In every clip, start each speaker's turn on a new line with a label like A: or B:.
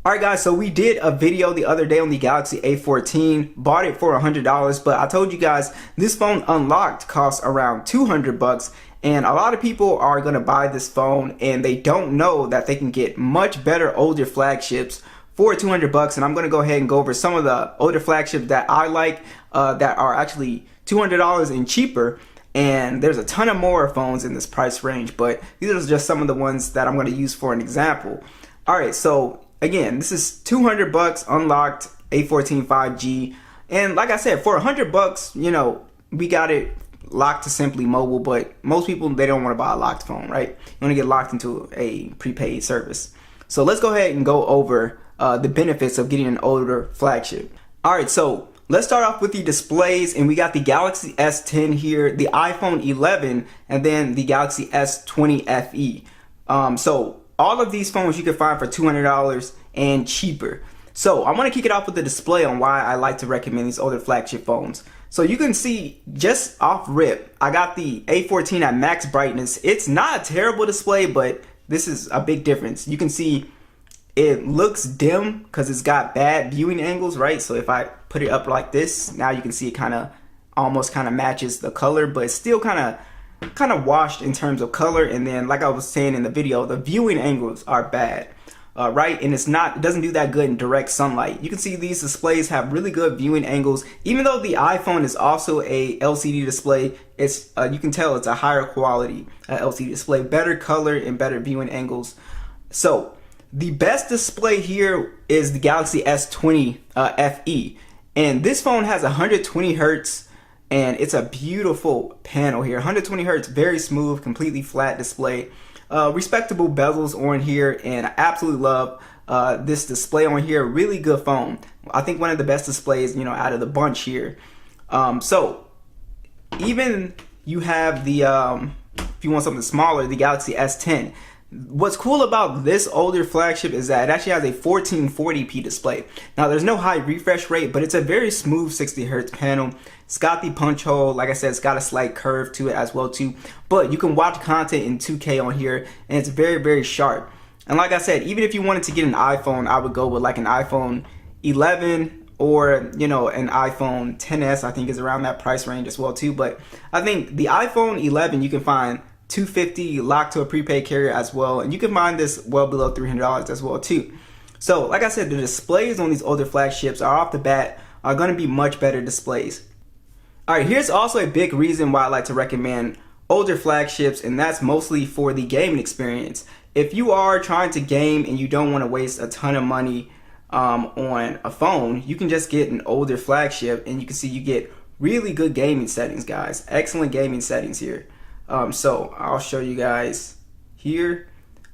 A: Alright guys, so we did a video the other day on the Galaxy A14, bought it for $100, but I told you guys this phone unlocked costs around 200 bucks, and a lot of people are going to buy this phone and they don't know that they can get much better older flagships for 200 bucks. And I'm going to go ahead and go over some of the older flagships that I like that are actually $200 and cheaper. And there's a ton of more phones in this price range, but these are just some of the ones that I'm going to use for an example. Alright, so again, this is 200 bucks unlocked A14 5G, and like I said, for 100 bucks, you know, we got it locked to Simply Mobile, but most people, they don't want to buy a locked phone, right? You want to get locked into a prepaid service. So let's go ahead and go over the benefits of getting an older flagship. Alright, so let's start off with the displays, and we got the Galaxy S10 here, the iPhone 11, and then the Galaxy S20 FE. So all of these phones you can find for $200 and cheaper. So I'm going to kick it off with the display on why I like to recommend these older flagship phones. So you can see just off rip, I got the A14 at max brightness. It's not a terrible display, but this is a big difference. You can see it looks dim because it's got bad viewing angles, right? So if I put it up like this, now you can see it almost matches the color, but it's still kind of washed in terms of color. And then, like I was saying in the video, the viewing angles are bad, right? And it doesn't do that good in direct sunlight. You can see these displays have really good viewing angles. Even though the iPhone is also a LCD display, it's you can tell it's a higher quality LCD display, better color and better viewing angles. So the best display here is the Galaxy S20 FE, and this phone has 120 hertz. And it's a beautiful panel here, 120 hertz, very smooth, completely flat display. Respectable bezels on here, and I absolutely love this display on here. Really good phone. I think one of the best displays, you know, out of the bunch here. So even you have the, if you want something smaller, the Galaxy S10. What's cool about this older flagship is that it actually has a 1440p display. Now there's no high refresh rate, but it's a very smooth 60 hertz panel. It's got the punch hole, like I said, it's got a slight curve to it as well too. But you can watch content in 2K on here, and it's very, very sharp. And like I said, even if you wanted to get an iPhone, I would go with like an iPhone 11 or, you know, an iPhone 10s. I think is around that price range as well too. But I think the iPhone 11 you can find $250 locked to a prepaid carrier as well, and you can find this well below $300 as well too. So like I said, the displays on these older flagships are off the bat are going to be much better displays. Alright, here's also a big reason why I like to recommend older flagships, and that's mostly for the gaming experience. If you are trying to game and you don't want to waste a ton of money on a phone, you can just get an older flagship, and you can see you get really good gaming settings, guys. Excellent gaming settings here. So I'll show you guys here.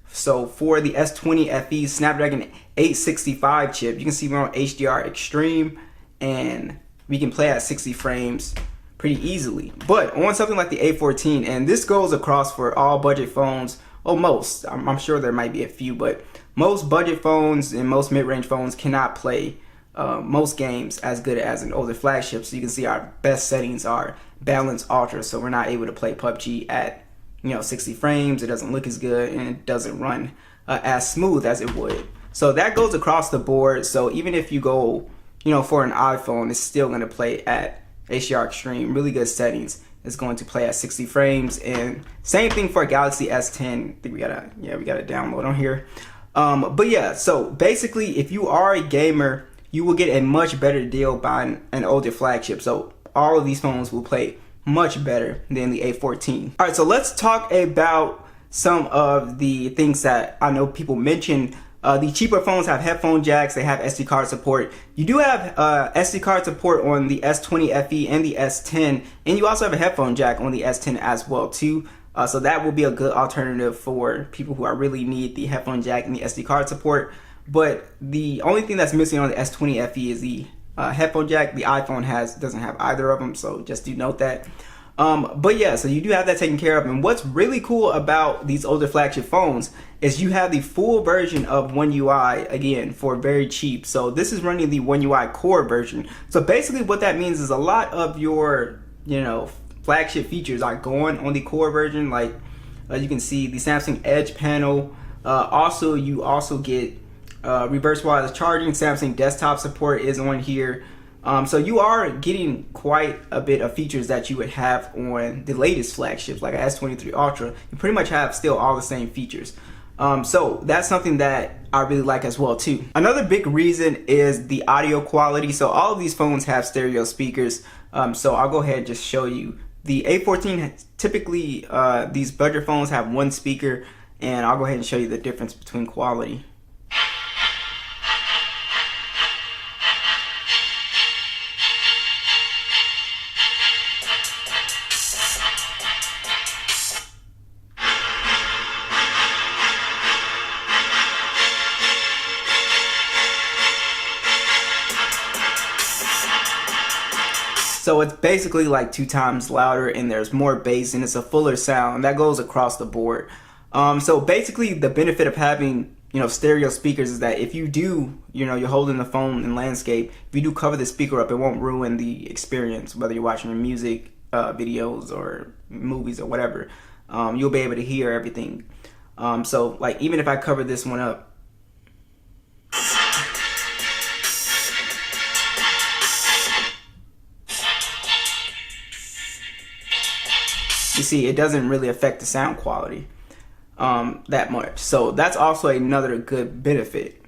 A: So for the S20 FE Snapdragon 865 chip, you can see we're on HDR Extreme, and we can play at 60 frames pretty easily. But on something like the A14, and this goes across for all budget phones, or most, I'm sure there might be a few, but most budget phones and most mid-range phones cannot play most games as good as an older flagship. So you can see our best settings are Balance Ultra, so we're not able to play PUBG at 60 frames. It doesn't look as good, and it doesn't run as smooth as it would. So that goes across the board. So even if you go for an iPhone, it's still going to play at HDR Extreme, really good settings. It's going to play at 60 frames, and same thing for Galaxy S10. I think we got a download on here. But yeah, so basically, if you are a gamer, you will get a much better deal buying an older flagship. So all of these phones will play much better than the A14. All right, so let's talk about some of the things that I know people mention. The cheaper phones have headphone jacks, they have SD card support. You do have SD card support on the S20 FE and the S10, and you also have a headphone jack on the S10 as well too. So that will be a good alternative for people who really need the headphone jack and the SD card support. But the only thing that's missing on the S20 FE is the headphone jack. The iPhone doesn't have either of them, so just do note that. But yeah, so you do have that taken care of. And what's really cool about these older flagship phones is you have the full version of One UI, again, for very cheap. So this is running the One UI Core version. So basically what that means is a lot of your, flagship features are going on the Core version. Like you can see the Samsung Edge panel. Also, you also get reverse wireless charging, Samsung desktop support is on here. So you are getting quite a bit of features that you would have on the latest flagships like a S23 Ultra. You pretty much have still all the same features. So that's something that I really like as well too. Another big reason is the audio quality. So all of these phones have stereo speakers. So I'll go ahead and just show you. The A14, typically these budget phones have one speaker, and I'll go ahead and show you the difference between quality. So it's basically like 2 times louder, and there's more bass, and it's a fuller sound that goes across the board. So basically the benefit of having, stereo speakers is that if you do, you're holding the phone in landscape, if you do cover the speaker up, it won't ruin the experience, whether you're watching music, videos or movies or whatever. You'll be able to hear everything. So like even if I cover this one up, you see, it doesn't really affect the sound quality that much. So that's also another good benefit.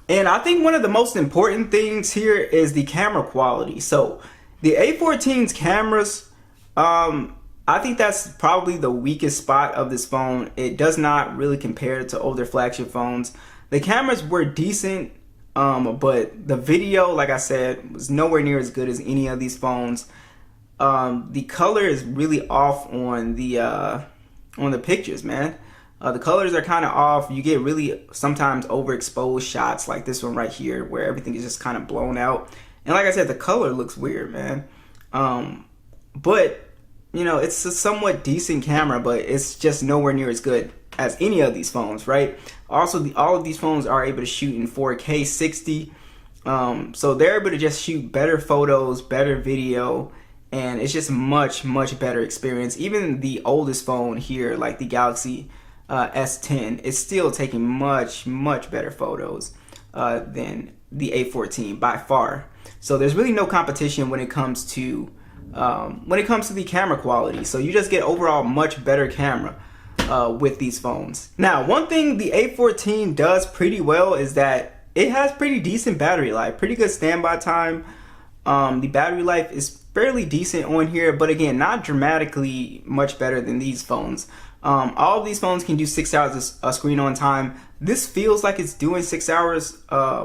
A: And I think one of the most important things here is the camera quality. So the A14's cameras, I think that's probably the weakest spot of this phone. It does not really compare to older flagship phones. The cameras were decent, but the video, like I said, was nowhere near as good as any of these phones. The color is really off on the pictures, man. The colors are kind of off. You get really sometimes overexposed shots like this one right here where everything is just kind of blown out. And like I said, the color looks weird, man. But it's a somewhat decent camera, but it's just nowhere near as good as any of these phones, right? Also, all of these phones are able to shoot in 4K 60. So they're able to just shoot better photos, better video, and it's just much better experience. Even the oldest phone here, like the Galaxy S10, is still taking much better photos than the A14 by far. So there's really no competition when it comes to the camera quality. So you just get overall much better camera with these phones. Now, one thing the A14 does pretty well is that it has pretty decent battery life, pretty good standby time. The battery life is fairly decent on here, but again, not dramatically much better than these phones. All of these phones can do 6 hours of screen on time. This feels like it's doing 6 hours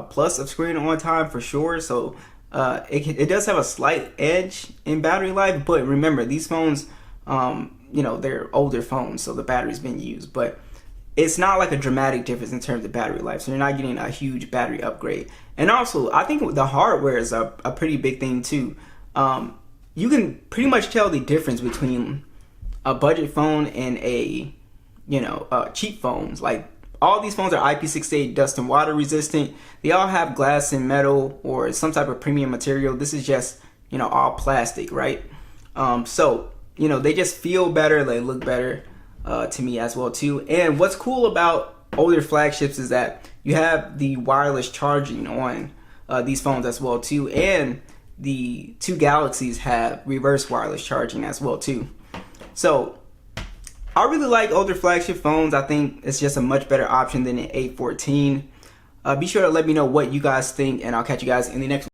A: plus of screen on time for sure. So it does have a slight edge in battery life, but remember, these phones, they're older phones, so the battery's been used, but it's not like a dramatic difference in terms of battery life. So you're not getting a huge battery upgrade. And also, I think the hardware is a pretty big thing too. You can pretty much tell the difference between a budget phone and a cheap phones. Like all these phones are IP68 dust and water resistant. They all have glass and metal or some type of premium material. This is just all plastic, right? So they just feel better, they look better to me as well too. And what's cool about older flagships is that you have the wireless charging on these phones as well too, and the 2 Galaxies have reverse wireless charging as well too. So I really like older flagship phones. I think it's just a much better option than an A14. Be sure to let me know what you guys think, and I'll catch you guys in the next one.